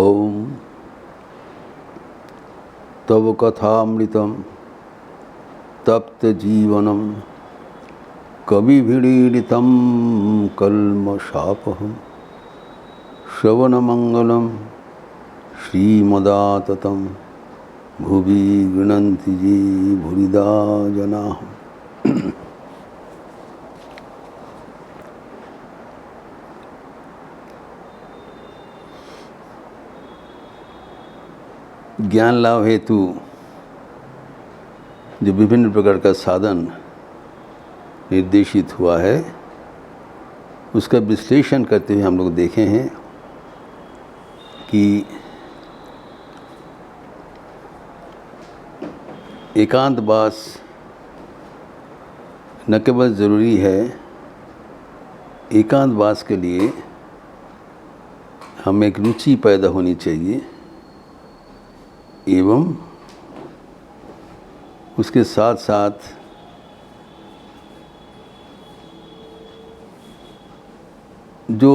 ओम तव कथामृतम तप्त जीवनम कविभिरीडितं कल्मषापहं श्रवणमंगलम श्रीमदाततं भुवि गृह्णन्ति ये भूरिदा जनाः। ज्ञान लाभ हेतु जो विभिन्न प्रकार का साधन निर्देशित हुआ है उसका विश्लेषण करते हुए हम लोग देखे हैं कि एकांतवास न केवल ज़रूरी है, एकांतवास के लिए हमें एक रुचि पैदा होनी चाहिए एवं उसके साथ साथ जो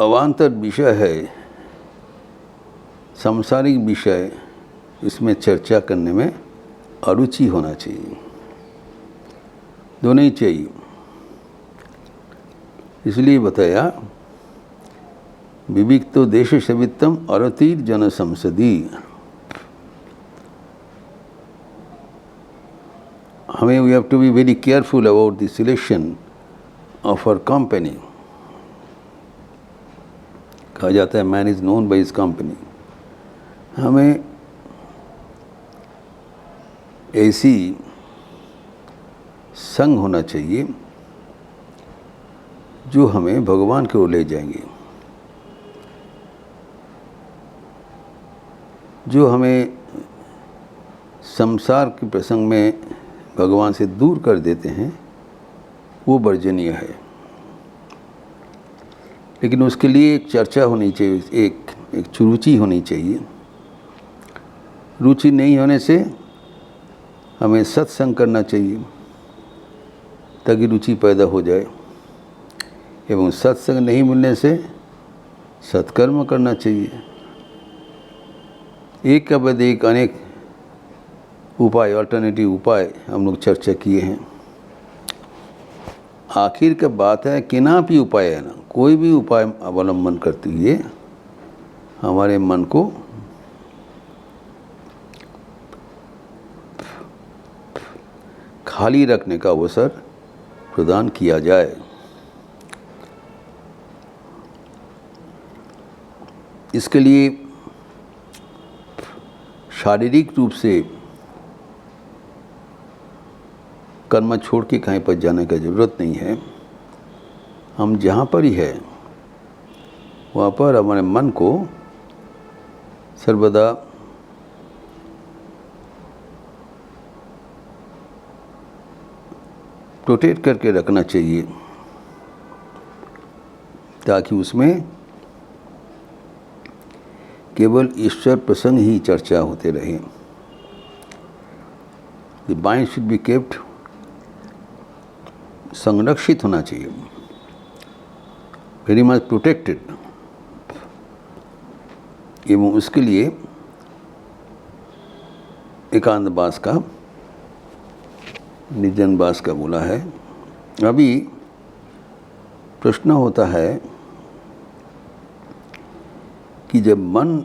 अवान्तर विषय है, सांसारिक विषय, इसमें चर्चा करने में अरुचि होना चाहिए, दोनों ही चाहिए। इसलिए बताया विविक्तो देश सवित्तम अरतीर जन संसदी। हमें we have to be very careful about the selection of our company. कहा जाता है man is known by his company. हमें ऐसी संग होना चाहिए जो हमें भगवान की ओर ले जाएंगे, जो हमें संसार के प्रसंग में भगवान से दूर कर देते हैं, वो वर्जनीय है। लेकिन उसके लिए एक चर्चा होनी चाहिए, एक रुचि होनी चाहिए। रुचि नहीं होने से हमें सत्संग करना चाहिए ताकि रुचि पैदा हो जाए, एवं सत्संग नहीं मिलने से सत्कर्म करना चाहिए। एक के बाद एक अनेक उपाय, अल्टरनेटिव उपाय हम लोग चर्चा किए हैं। आखिर का बात है कि ना भी उपाय है ना, कोई भी उपाय अवलंबन करते हुए हमारे मन को खाली रखने का अवसर प्रदान किया जाए। इसके लिए शारीरिक रूप से कर्म छोड़ के कहीं पर जाने का ज़रूरत नहीं है। हम जहाँ पर ही है वहाँ पर हमारे मन को सर्वदा प्रोटेक्ट करके रखना चाहिए ताकि उसमें केवल ईश्वर प्रसंग ही चर्चा होते रहे। The mind should be kept, संरक्षित होना चाहिए, वेरी मच प्रोटेक्टेड। एवं उसके लिए एकांतवास का, निर्जनवास का बोला है। अभी प्रश्न होता है कि जब मन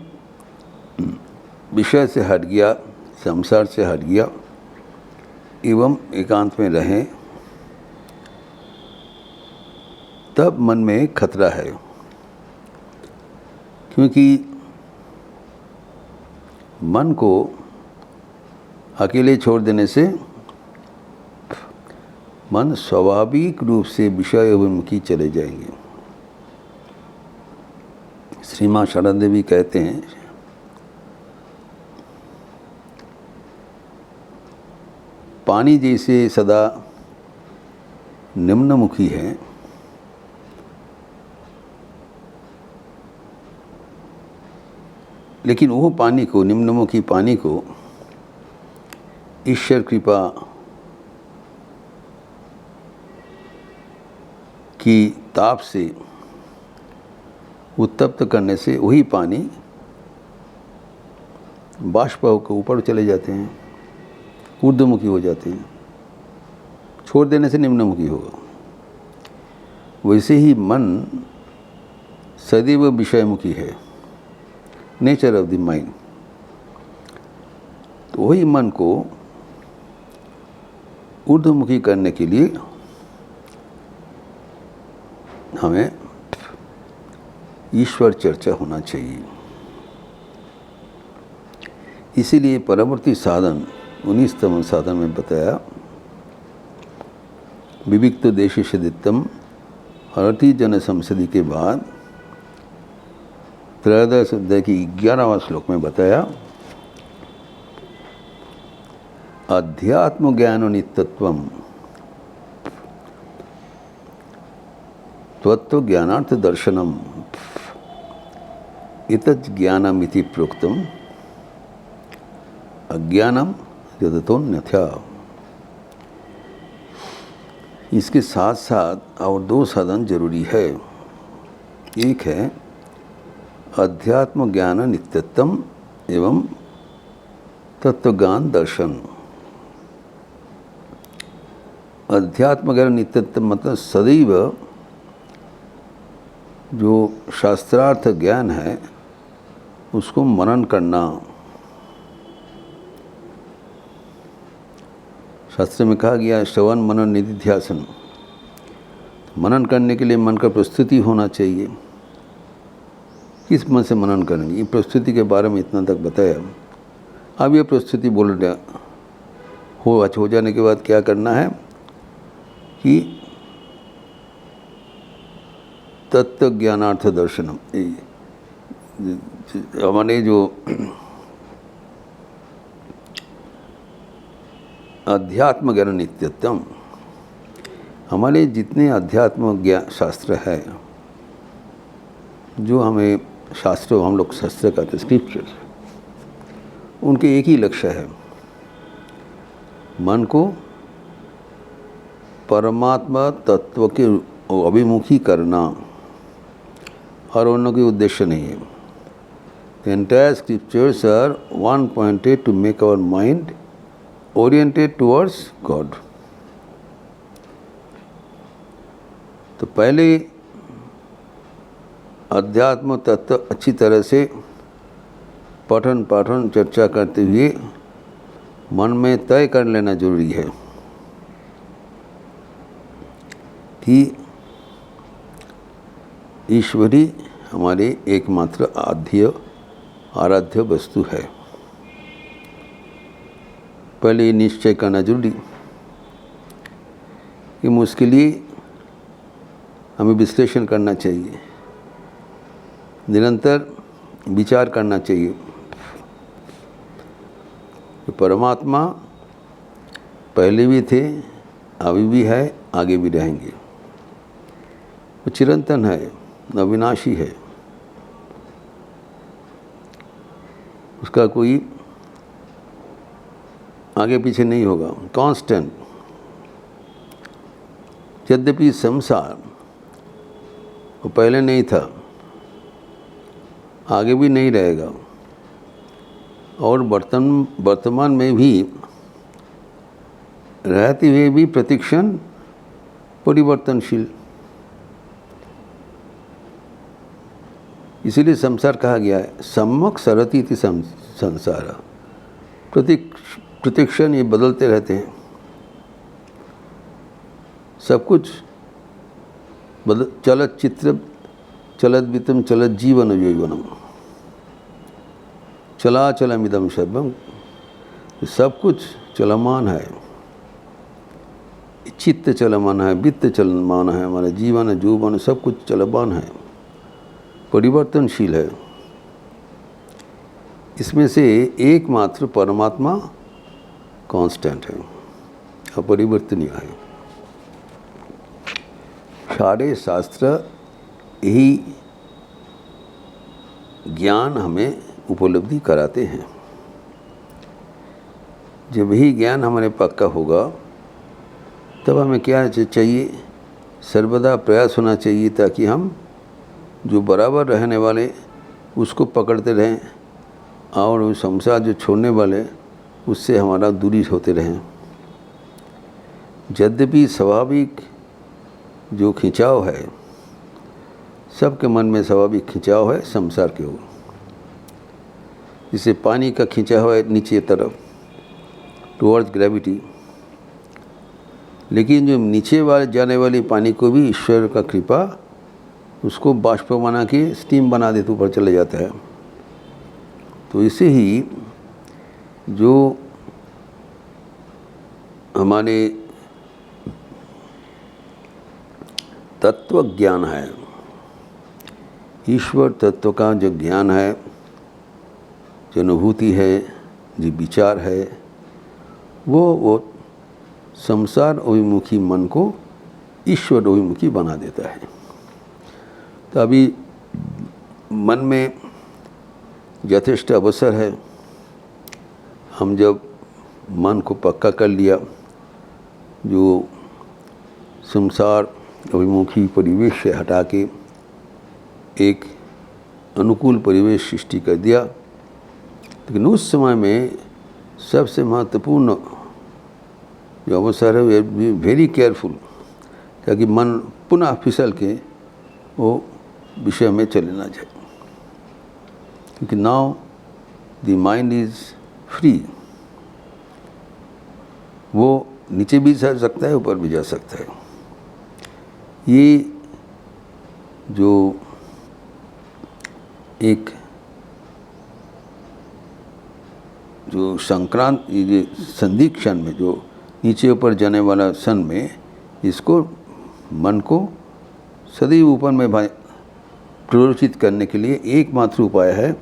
विषय से हट गया, संसार से हट गया एवं एकांत में रहें, तब मन में खतरा है, क्योंकि मन को अकेले छोड़ देने से मन स्वाभाविक रूप से विषय अभिमुखी चले जाएंगे। श्री माँ शारदा देवी कहते हैं, पानी जैसे सदा निम्नमुखी है, लेकिन वो पानी को, निम्नमुखी पानी को ईश्वर कृपा की ताप से उत्तप्त करने से वही पानी बाष्प होकर ऊपर चले जाते हैं, ऊर्ध्वमुखी हो जाते हैं। छोड़ देने से निम्नमुखी होगा। वैसे ही मन सदैव विषयमुखी है, नेचर ऑफ द माइंड। तो वही मन को ऊर्ध्वमुखी करने के लिए हमें ईश्वर चर्चा होना चाहिए। इसीलिए परवर्ती साधन 19तम साधन में बताया, विविक्त देशी सदितम हरति जन संसदि के बाद 13 अध्याय की 11वां श्लोक में बताया, अध्यात्म ज्ञान नित्यत्वम तत्व ज्ञानार्थ दर्शनम इतत् ज्ञानम इति प्रोक्तम अज्ञानम यदतोन्यथा। इसके साथ साथ और 2 साधन जरूरी है। एक है अध्यात्म ज्ञान नित्यत्वम एवं तत्वज्ञान दर्शन। अध्यात्म ज्ञान नित्यत्व मतलब सदैव जो शास्त्रार्थ ज्ञान है उसको मनन करना। शास्त्र में कहा गया श्रवण मनन निधिध्यासन। मनन करने के लिए मन का प्रस्तुति होना चाहिए। किस मन से मनन करेंगे, ये प्रस्तुति के बारे में इतना तक बताया। अब ये प्रस्तुति बोल रहा हो जाने के बाद क्या करना है कि तत्व ज्ञानार्थ दर्शनम, हमारे जो अध्यात्म ज्ञान नित्यत्वम, हमारे जितने अध्यात्म ज्ञान शास्त्र है, जो हमें शास्त्र, हम लोग शास्त्र कहते हैं स्क्रिप्चर्स, उनके एक ही लक्ष्य है, मन को परमात्मा तत्व के अभिमुखी करना, और उन कोई उद्देश्य नहीं है। The entire scriptures are one pointed to make our mind oriented towards God. तो पहले अध्यात्म तत्व अच्छी तरह से पठन पाठन चर्चा करते हुए मन में तय कर लेना जरूरी है कि ईश्वरी हमारे एकमात्र आराध्य वस्तु है। पहले ये निश्चय करना जरूरी कि उसके लिए हमें विश्लेषण करना चाहिए, निरंतर विचार करना चाहिए कि परमात्मा पहले भी थे, अभी भी है, आगे भी रहेंगे। वो चिरंतन है, अविनाशी है, उसका कोई आगे पीछे नहीं होगा, कांस्टेंट। यद्यपि संसार वो पहले नहीं था, आगे भी नहीं रहेगा, और वर्तमान में भी रहते हुए भी प्रतिक्षण परिवर्तनशील। इसीलिए संसार कहा गया है सम्यक सरति इति संसार। प्रतिक्षण ये बदलते रहते हैं, सब कुछ चलत चित्र चलत वित्तम चलत जीवन जीवनम चलाचलमिदम सर्वम। सब कुछ चलमान है, चित्त चलमान है, वित्त चलमान है, हमारा जीवन है, जुबन, सब कुछ चलमान है, परिवर्तनशील है। इसमें से एकमात्र परमात्मा कांस्टेंट है, अपरिवर्तनीय है। सारे शास्त्र यही ज्ञान हमें उपलब्धि कराते हैं। जब यही ज्ञान हमारे पक्का होगा तब हमें क्या चाहिए, सर्वदा प्रयास होना चाहिए ताकि हम जो बराबर रहने वाले उसको पकड़ते रहें और वो संसार जो छोड़ने वाले उससे हमारा दूरी होते रहें। यद्यपि स्वाभाविक जो खिंचाव है, सबके मन में स्वाभाविक खिंचाव है संसार की ओर, जिसे पानी का खिंचाव है नीचे तरफ टुवर्ड्स ग्रेविटी, लेकिन जो नीचे वाले जाने वाली पानी को भी ईश्वर का कृपा उसको बाष्प बना के स्टीम बना देते ऊपर चले जाता है। तो इसे ही जो हमारे तत्व ज्ञान है, ईश्वर तत्व का जो ज्ञान है, जो अनुभूति है, जो विचार है, वो संसार अभिमुखी मन को ईश्वर अभिमुखी बना देता है। तो अभी मन में यथेष्ट अवसर है। हम जब मन को पक्का कर लिया, जो संसार अभिमुखी परिवेश से हटा के एक अनुकूल परिवेश सृष्टि कर दिया, लेकिन उस समय में सबसे महत्वपूर्ण जो अवसर है वे वेरी केयरफुल, ताकि मन पुनः फिसल के वो विषय में चले ना जाए, क्योंकि now the mind is free. वो नीचे भी जा सकता है, ऊपर भी जा सकता है। ये जो एक जो संक्रांत, ये संधि क्षण में जो नीचे ऊपर जाने वाला क्षण में, इसको मन को सदैव ऊपर में प्ररोचित करने के लिए एकमात्र उपाय है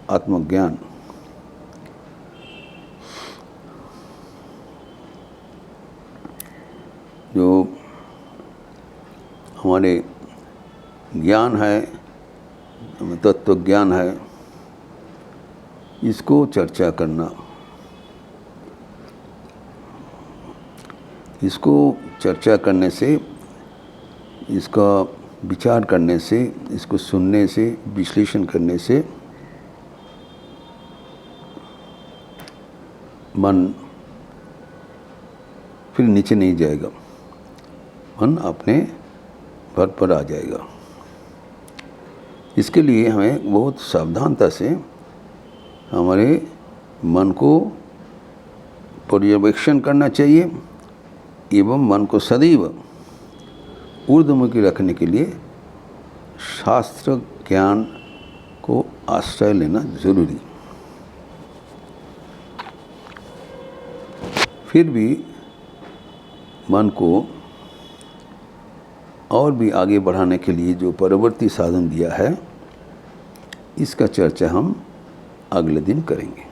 आत्मज्ञान। जो हमारे ज्ञान है, तत्व ज्ञान है, इसको चर्चा करना, इसको चर्चा करने से, इसका विचार करने से, इसको सुनने से, विश्लेषण करने से मन फिर नीचे नहीं जाएगा, मन अपने भर पर आ जाएगा। इसके लिए हमें बहुत सावधानता से हमारे मन को पर्यवेक्षण करना चाहिए एवं मन को सदैव ऊर्ध्वमुखी रखने के लिए शास्त्र ज्ञान को आश्रय लेना जरूरी। फिर भी मन को और भी आगे बढ़ाने के लिए जो परवर्ती साधन दिया है, इसका चर्चा हम अगले दिन करेंगे।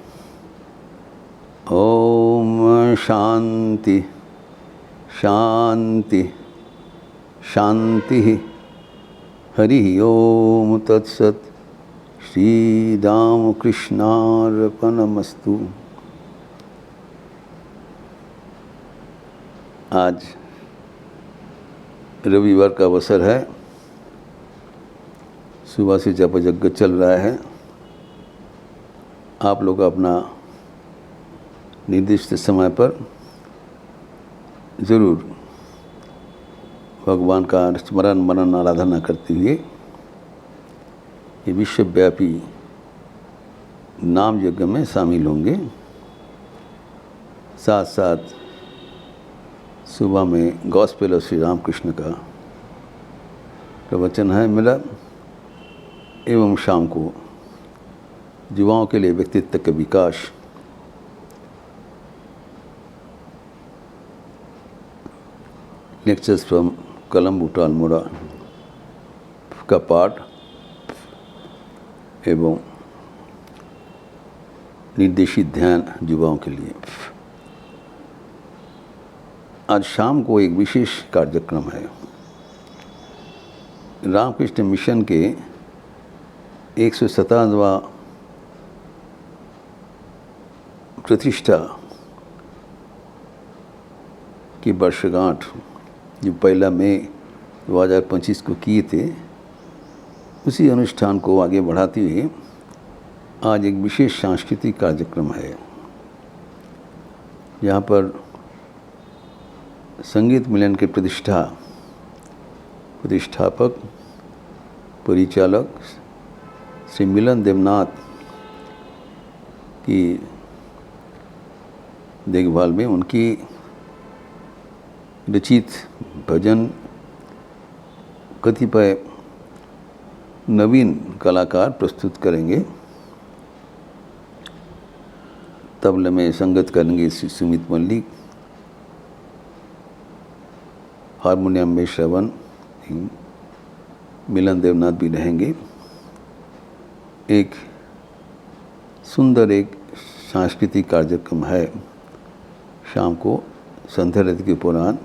ओम शांति शांति शांति। हरि ओम तत्सत। श्री रामकृष्णार्पणमस्तु। आज रविवार का अवसर है, सुबह से जप यज्ञ चल रहा है। आप लोग अपना निर्दिष्ट समय पर ज़रूर भगवान का स्मरण मनन आराधना करते हुए ये विश्वव्यापी नाम यज्ञ में शामिल होंगे। साथ साथ सुबह में गॉस्पेल ऑफ श्री रामकृष्ण का प्रवचन है मिला, एवं शाम को युवाओं के लिए व्यक्तित्व का विकास, लेक्चर्स फ्रॉम कलम्बू टू अल्मोड़ा का पाठ एवं निर्देशित ध्यान युवाओं के लिए। आज शाम को एक विशेष कार्यक्रम है। रामकृष्ण मिशन के 157वां प्रतिष्ठा की वर्षगांठ जो 1 मई 2025 को किए थे, उसी अनुष्ठान को आगे बढ़ाते हुए आज एक विशेष सांस्कृतिक कार्यक्रम है, जहाँ पर संगीत मिलन के प्रतिष्ठापक परिचालक श्री मिलन देवनाथ की देखभाल में उनकी रचित भजन कतिपय नवीन कलाकार प्रस्तुत करेंगे। तबले में संगत करेंगे श्री सुमित मल्लिक, हारमोनियम में श्रवण, मिलन देवनाथ भी रहेंगे। एक सुंदर एक सांस्कृतिक कार्यक्रम है। शाम को संध्या रथ के पुराण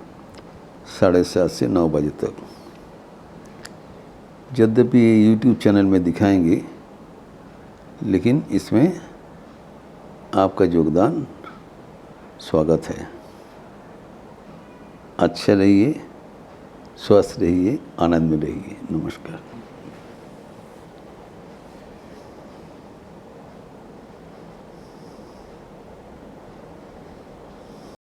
7:30 से 9 बजे तक। यद्यपि ये YouTube चैनल में दिखाएंगे, लेकिन इसमें आपका योगदान स्वागत है। अच्छे रहिए, स्वस्थ रहिए, आनंद में रहिए। नमस्कार।